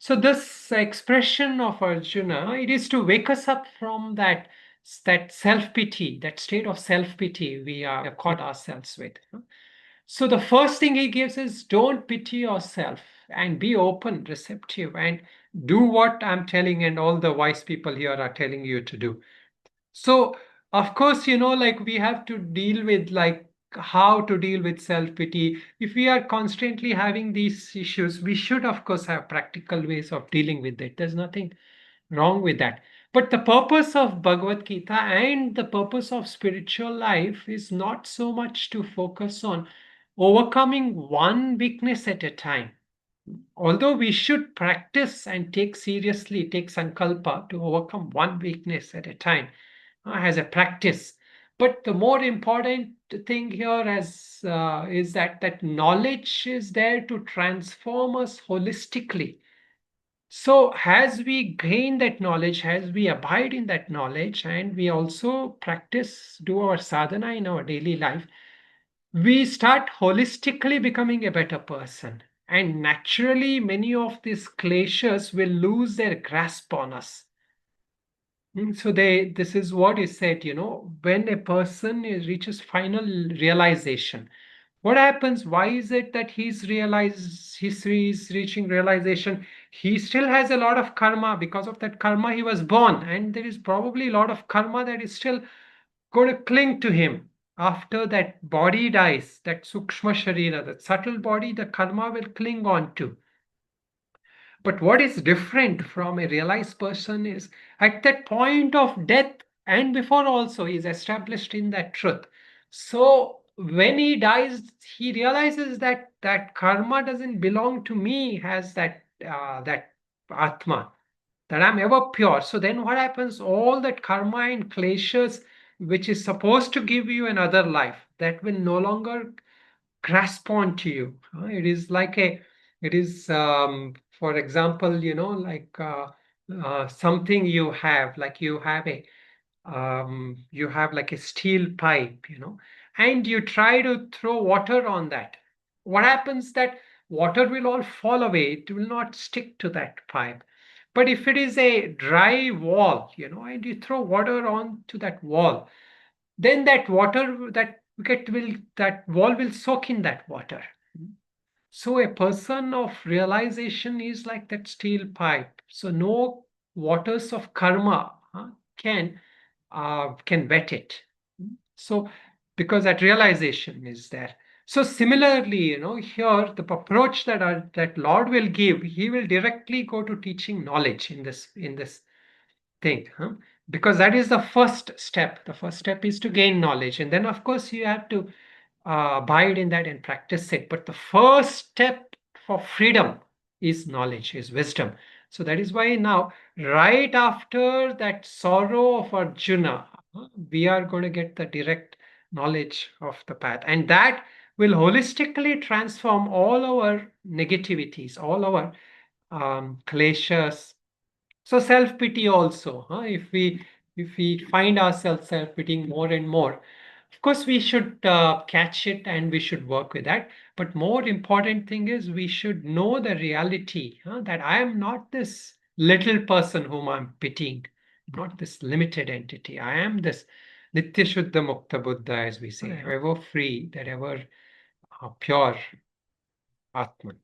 So this expression of Arjuna, it is to wake us up from that self-pity, that state of self-pity we are caught ourselves with. So the first thing he gives is don't pity yourself and be open, receptive, and do what I'm telling and all the wise people here are telling you to do. So, of course, like we have to deal with like how to deal with self-pity. If we are constantly having these issues, we should, of course, have practical ways of dealing with it. There's nothing wrong with that. But the purpose of Bhagavad Gita and the purpose of spiritual life is not so much to focus on overcoming one weakness at a time. Although we should practice and take seriously, take sankalpa to overcome one weakness at a time as a practice. But the more important thing here is that knowledge is there to transform us holistically. So as we gain that knowledge, as we abide in that knowledge, and we also practice, do our sadhana in our daily life, we start holistically becoming a better person. And naturally, many of these kleshas will lose their grasp on us. So this is what is said, when a person reaches final realization, what happens? Why is it that he's reaching realization? He still has a lot of karma. Because of that karma, he was born, and there is probably a lot of karma that is still going to cling to him after that body dies. That sukshma sharira, that subtle body, the karma will cling on to. But what is different from a realized person is at that point of death and before also he is established in that truth. So when he dies, he realizes that that karma doesn't belong to me, has that atma, that I'm ever pure. So then what happens? All that karma and kleshas, which is supposed to give you another life, that will no longer grasp onto you. It is like it is, for example, like something you have, like you have like a steel pipe, and you try to throw water on that. What happens? That water will all fall away. It will not stick to that pipe. But if it is a dry wall, and you throw water onto that wall, then that water that wall will soak in that water. So a person of realization is like that steel pipe. So no waters of karma can wet it. So because that realization is there. So similarly, here the approach that Lord will give, he will directly go to teaching knowledge in this thing, because that is the first step. The first step is to gain knowledge, and then of course you have to abide in that and practice it. But the first step for freedom is knowledge, is wisdom. So that is why now, right after that sorrow of Arjuna, we are going to get the direct knowledge of the path, and that will holistically transform all our negativities, all our kleshas. So self-pity also, if we find ourselves self-pitying more and more, of course we should catch it and we should work with that. But more important thing is we should know the reality, that I am not this little person whom I'm pitying, not this limited entity. I am this Nitya Shuddha Mukta Buddha, as we say, ever free, that ever pure Atman.